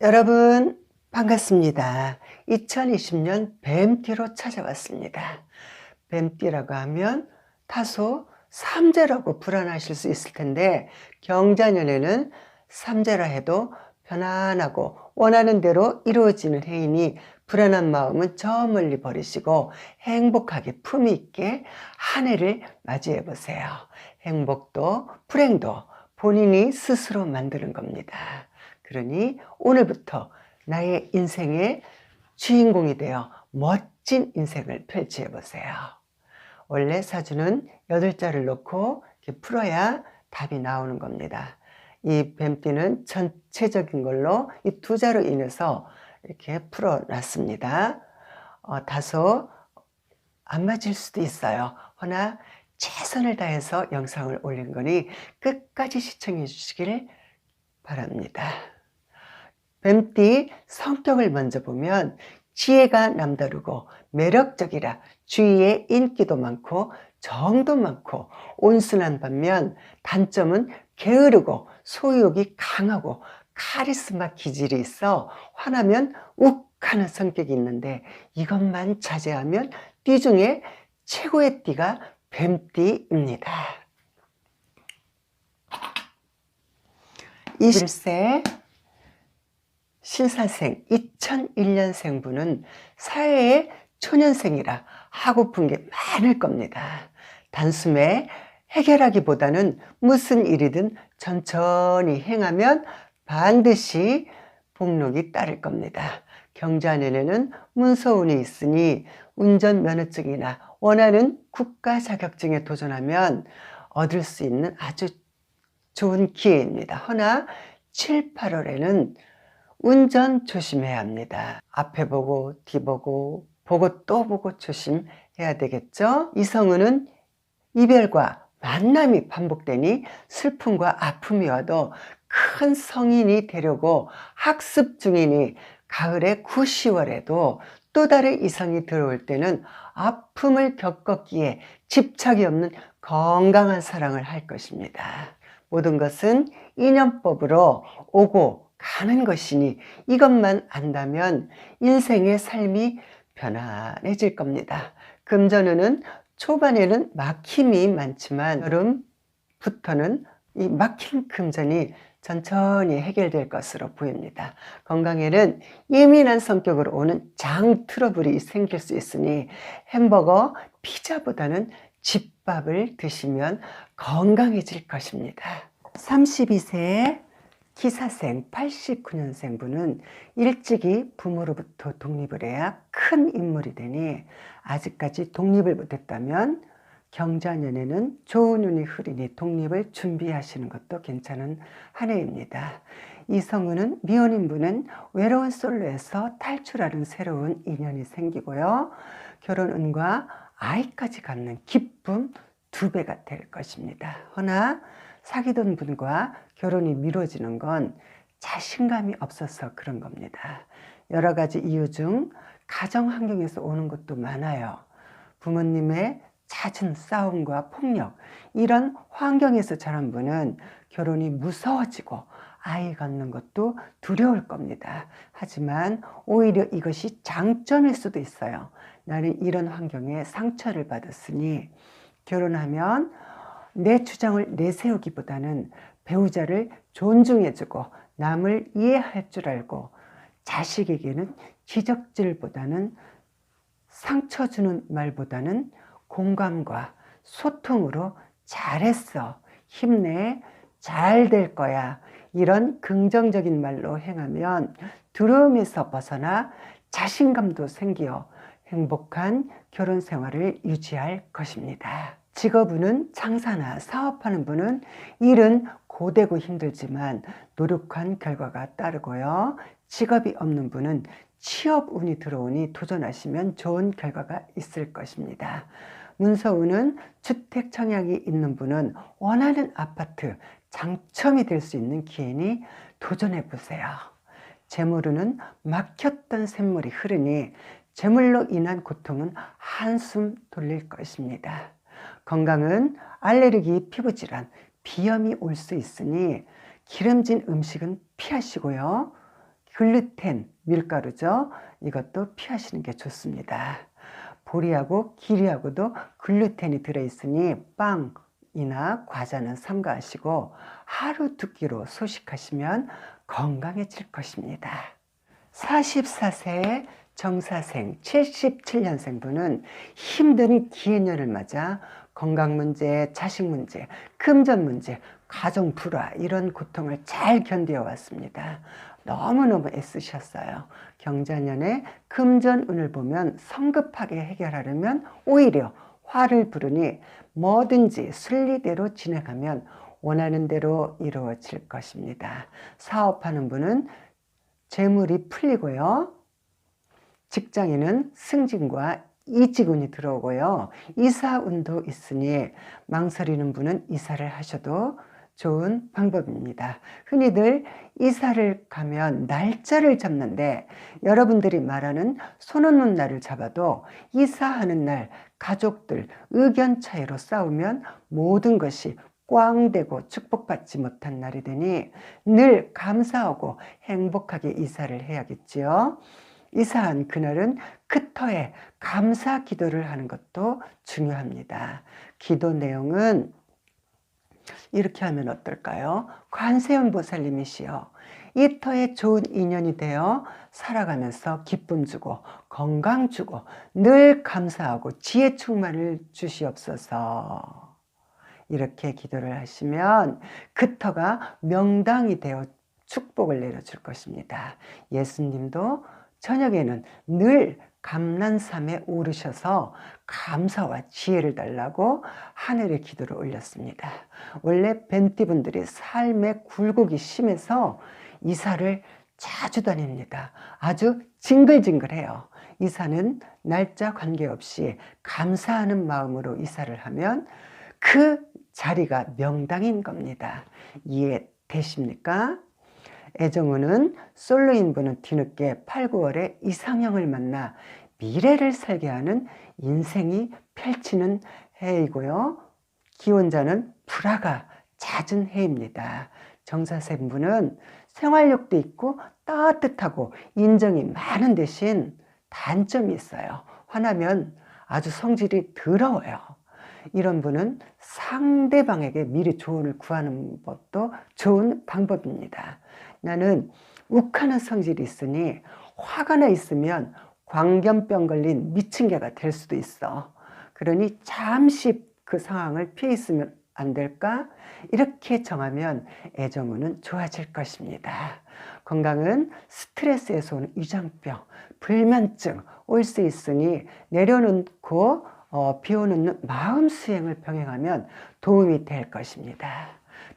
여러분 반갑습니다. 2020년 뱀띠로 찾아왔습니다. 뱀띠라고 하면 다소 삼재라고 불안하실 수 있을 텐데, 경자년에는 삼재라 해도 편안하고 원하는 대로 이루어지는 해이니 불안한 마음은 저 멀리 버리시고 행복하게 품위 있게 한 해를 맞이해 보세요. 행복도 불행도 본인이 스스로 만드는 겁니다. 그러니 오늘부터 나의 인생의 주인공이 되어 멋진 인생을 펼쳐 보세요. 원래 사주는 8자를 놓고 이렇게 풀어야 답이 나오는 겁니다. 이 뱀띠는 전체적인 걸로 이 2자로 인해서 이렇게 풀어놨습니다. 다소 안 맞을 수도 있어요. 허나 최선을 다해서 영상을 올린 거니 끝까지 시청해 주시길 바랍니다. 뱀띠 성격을 먼저 보면 지혜가 남다르고 매력적이라 주위에 인기도 많고 정도 많고 온순한 반면, 단점은 게으르고 소유욕이 강하고 카리스마 기질이 있어 화나면 욱하는 성격이 있는데, 이것만 자제하면 띠 중에 최고의 띠가 뱀띠입니다. 21세 신사생 2001년생분은 사회의 초년생이라 하고픈 게 많을 겁니다. 단숨에 해결하기보다는 무슨 일이든 천천히 행하면 반드시 복록이 따를 겁니다. 경자년에는 문서운이 있으니 운전면허증이나 원하는 국가 자격증에 도전하면 얻을 수 있는 아주 좋은 기회입니다. 허나 7, 8월에는 운전 조심해야 합니다. 앞에 보고 뒤보고 보고 또 보고 조심해야 되겠죠. 이성운은 이별과 만남이 반복되니 슬픔과 아픔이 와도 큰 성인이 되려고 학습 중이니 가을에 9, 10월에도 또 다른 이성이 들어올 때는 아픔을 겪었기에 집착이 없는 건강한 사랑을 할 것입니다. 모든 것은 인연법으로 오고 가는 것이니 이것만 안다면 인생의 삶이 편안해질 겁니다. 금전운은 초반에는 막힘이 많지만 여름부터는 이 막힌 금전이 천천히 해결될 것으로 보입니다. 건강에는 예민한 성격으로 오는 장 트러블이 생길 수 있으니 햄버거, 피자보다는 집밥을 드시면 건강해질 것입니다. 32세 기사생 89년생분은 일찍이 부모로부터 독립을 해야 큰 인물이 되니, 아직까지 독립을 못했다면 경자년에는 좋은 운이 흐리니 독립을 준비하시는 것도 괜찮은 한 해입니다. 이성운은 미혼인분은 외로운 솔로에서 탈출하는 새로운 인연이 생기고요. 결혼운과 아이까지 갖는 기쁨 2배가 될 것입니다. 허나 사귀던 분과 결혼이 미뤄지는 건 자신감이 없어서 그런 겁니다. 여러 가지 이유 중 가정 환경에서 오는 것도 많아요. 부모님의 잦은 싸움과 폭력, 이런 환경에서 자란 분은 결혼이 무서워지고 아이 갖는 것도 두려울 겁니다. 하지만 오히려 이것이 장점일 수도 있어요. 나는 이런 환경에 상처를 받았으니 결혼하면 내 주장을 내세우기보다는 배우자를 존중해주고 남을 이해할 줄 알고, 자식에게는 지적질보다는 상처 주는 말보다는 공감과 소통으로 잘했어, 힘내, 잘 될 거야, 이런 긍정적인 말로 행하면 두려움에서 벗어나 자신감도 생기어 행복한 결혼 생활을 유지할 것입니다. 직업운은 장사나 사업하는 분은 일은 고되고 힘들지만 노력한 결과가 따르고요. 직업이 없는 분은 취업운이 들어오니 도전하시면 좋은 결과가 있을 것입니다. 문서운은 주택 청약이 있는 분은 원하는 아파트 당첨이 될 수 있는 기회니 도전해 보세요. 재물운은 막혔던 샘물이 흐르니 재물로 인한 고통은 한숨 돌릴 것입니다. 건강은 알레르기, 피부질환, 비염이 올 수 있으니 기름진 음식은 피하시고요. 글루텐, 밀가루죠. 이것도 피하시는 게 좋습니다. 보리하고 기리하고도 글루텐이 들어있으니 빵이나 과자는 삼가하시고 하루 두 끼로 소식하시면 건강해질 것입니다. 44세 정사생 77년생분은 힘든 기해년을 맞아 건강 문제, 자식 문제, 금전 문제, 가정 불화 이런 고통을 잘 견뎌 왔습니다. 너무너무 애쓰셨어요. 경자년에 금전운을 보면 성급하게 해결하려면 오히려 화를 부르니 뭐든지 순리대로 진행하면 원하는 대로 이루어질 것입니다. 사업하는 분은 재물이 풀리고요. 직장인은 승진과 이직운이 들어오고요. 이사운도 있으니 망설이는 분은 이사를 하셔도 좋은 방법입니다. 흔히들 이사를 가면 날짜를 잡는데 여러분들이 말하는 손 놓는 날을 잡아도 이사하는 날 가족들 의견 차이로 싸우면 모든 것이 꽝되고 축복받지 못한 날이 되니 늘 감사하고 행복하게 이사를 해야겠지요. 이사한 그날은 그 터에 감사 기도를 하는 것도 중요합니다. 기도 내용은 이렇게 하면 어떨까요? 관세음 보살님이시여, 이 터에 좋은 인연이 되어 살아가면서 기쁨 주고 건강 주고 늘 감사하고 지혜 충만을 주시옵소서. 이렇게 기도를 하시면 그 터가 명당이 되어 축복을 내려줄 것입니다. 예수님도 저녁에는 늘 감난산에 오르셔서 감사와 지혜를 달라고 하늘에 기도를 올렸습니다. 원래 벤띠분들이 삶의 굴곡이 심해서 이사를 자주 다닙니다. 아주 징글징글해요. 이사는 날짜 관계없이 감사하는 마음으로 이사를 하면 그 자리가 명당인 겁니다. 이해되십니까? 애정운은 솔로인분은 뒤늦게 8, 9월에 이상형을 만나 미래를 설계하는 인생이 펼치는 해이고요. 기혼자는 불화가 잦은 해입니다. 정사생분은 생활력도 있고 따뜻하고 인정이 많은 대신 단점이 있어요. 화나면 아주 성질이 더러워요. 이런 분은 상대방에게 미리 조언을 구하는 것도 좋은 방법입니다. 나는 욱하는 성질이 있으니 화가 나 있으면 광견병 걸린 미친 개가 될 수도 있어. 그러니 잠시 그 상황을 피해 있으면 안 될까? 이렇게 정하면 애정운은 좋아질 것입니다. 건강은 스트레스에서 오는 위장병, 불면증 올 수 있으니 내려놓고 비워놓는 마음 수행을 병행하면 도움이 될 것입니다.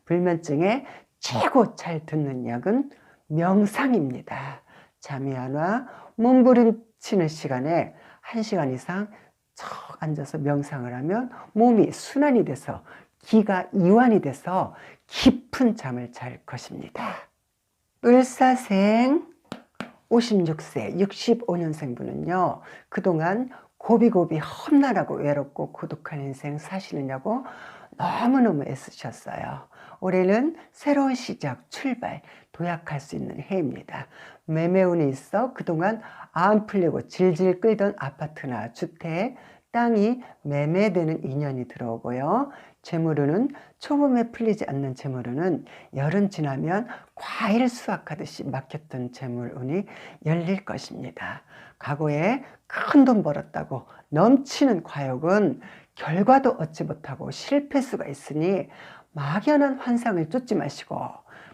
불면증에 최고 잘 듣는 약은 명상입니다. 잠이 안 와 몸부림치는 시간에 1시간 이상 척 앉아서 명상을 하면 몸이 순환이 돼서 기가 이완이 돼서 깊은 잠을 잘 것입니다. 을사생 56세 65년생분은요. 그동안 고비고비 험난하고 외롭고 고독한 인생 사시느냐고 너무너무 애쓰셨어요. 올해는 새로운 시작, 출발, 도약할 수 있는 해입니다. 매매운이 있어 그동안 안 풀리고 질질 끌던 아파트나 주택, 땅이 매매되는 인연이 들어오고요. 재물운은 초봄에 풀리지 않는 재물운은 여름 지나면 과일 수확하듯이 막혔던 재물운이 열릴 것입니다. 과거에 큰 돈 벌었다고 넘치는 과욕은 결과도 얻지 못하고 실패수가 있으니 막연한 환상을 쫓지 마시고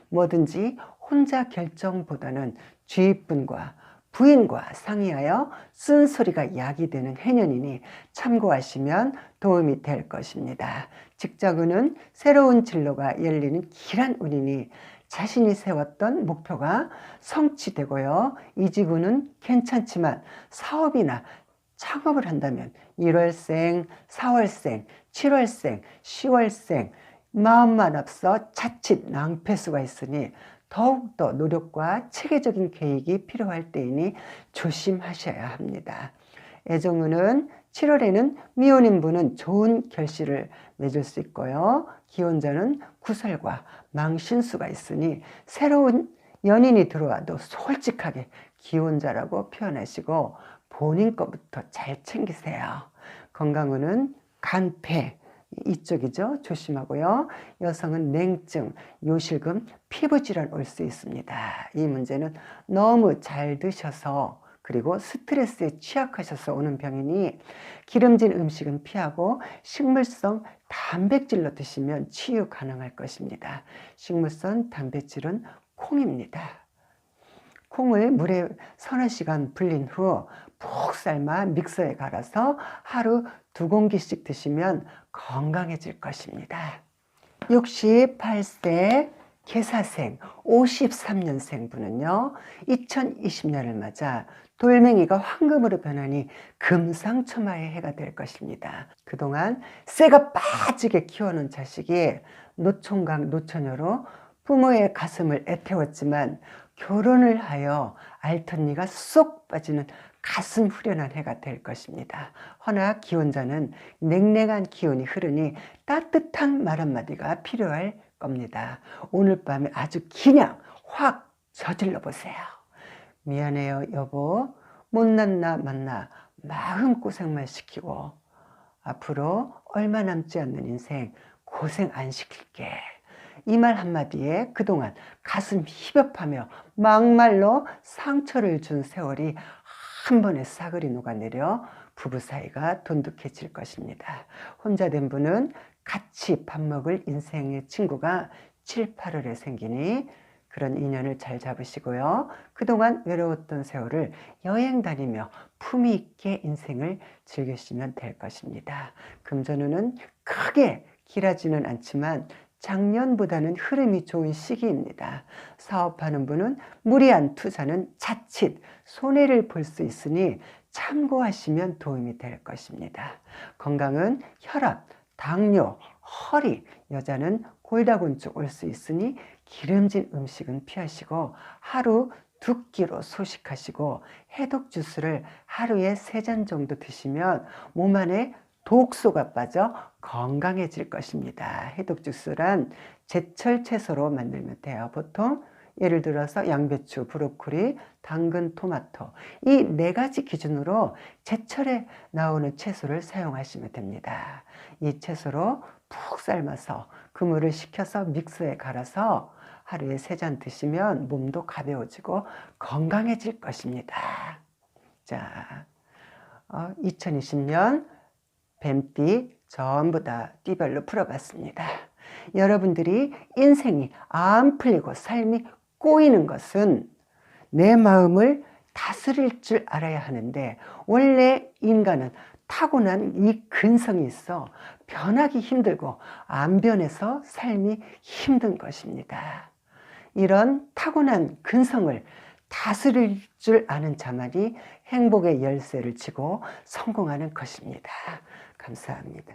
뭐든지 혼자 결정보다는 주위 분과 부인과 상의하여 쓴소리가 약이 되는 해년이니 참고하시면 도움이 될 것입니다. 직장운은 새로운 진로가 열리는 길한 운이니 자신이 세웠던 목표가 성취되고요. 이직운은 괜찮지만 사업이나 창업을 한다면 1월생, 4월생, 7월생, 10월생 마음만 앞서 자칫 낭패수가 있으니 더욱더 노력과 체계적인 계획이 필요할 때이니 조심하셔야 합니다. 애정운은 7월에는 미혼인분은 좋은 결실을 맺을 수 있고요. 기혼자는 구설과 망신수가 있으니 새로운 연인이 들어와도 솔직하게 기혼자라고 표현하시고 본인 거부터 잘 챙기세요. 건강운은 간, 폐 이쪽이죠. 조심하고요. 여성은 냉증, 요실금, 피부질환 올 수 있습니다. 이 문제는 너무 잘 드셔서 그리고 스트레스에 취약하셔서 오는 병이니 기름진 음식은 피하고 식물성 단백질로 드시면 치유 가능할 것입니다. 식물성 단백질은 콩입니다. 콩을 물에 서너 시간 불린 후 푹 삶아 믹서에 갈아서 하루 2공기씩 드시면 건강해질 것입니다. 68세 개사생 53년생 분은요, 2020년을 맞아 돌멩이가 황금으로 변하니 금상첨화의 해가 될 것입니다. 그동안 쇠가 빠지게 키워놓은 자식이 노총각 노처녀로 부모의 가슴을 애태웠지만 결혼을 하여 알턴니가 쏙 빠지는 가슴 후련한 해가 될 것입니다. 허나 기혼자는 냉랭한 기운이 흐르니 따뜻한 말 한마디가 필요할 겁니다. 오늘 밤에 아주 그냥 확 저질러 보세요. 미안해요 여보, 못난 나 만나 마음고생만 시키고 앞으로 얼마 남지 않는 인생 고생 안 시킬게. 이 말 한마디에 그동안 가슴 희벽하며 막말로 상처를 준 세월이 한 번에 싸그리 녹아내려 부부 사이가 돈독해질 것입니다. 혼자 된 분은 같이 밥 먹을 인생의 친구가 7, 8월에 생기니 그런 인연을 잘 잡으시고요. 그동안 외로웠던 세월을 여행 다니며 품위 있게 인생을 즐기시면 될 것입니다. 금전운은 크게 길어지는 않지만 작년보다는 흐름이 좋은 시기입니다. 사업하는 분은 무리한 투자는 자칫 손해를 볼 수 있으니 참고하시면 도움이 될 것입니다. 건강은 혈압, 당뇨, 허리, 여자는 골다공증 올 수 있으니 기름진 음식은 피하시고 하루 2끼로 소식하시고 해독 주스를 하루에 3잔 정도 드시면 몸 안에 독소가 빠져 건강해질 것입니다. 해독 주스란 제철 채소로 만들면 돼요. 보통 예를 들어서 양배추, 브로콜리, 당근, 토마토 이 4가지 기준으로 제철에 나오는 채소를 사용하시면 됩니다. 이 채소로 푹 삶아서 그물을 식혀서 믹서에 갈아서 하루에 3잔 드시면 몸도 가벼워지고 건강해질 것입니다. 자, 2020년 뱀띠 전부 다 띠별로 풀어봤습니다. 여러분들이 인생이 안 풀리고 삶이 꼬이는 것은 내 마음을 다스릴 줄 알아야 하는데 원래 인간은 타고난 이 근성이 있어 변하기 힘들고 안 변해서 삶이 힘든 것입니다. 이런 타고난 근성을 다스릴 줄 아는 자만이 행복의 열쇠를 쥐고 성공하는 것입니다. 감사합니다.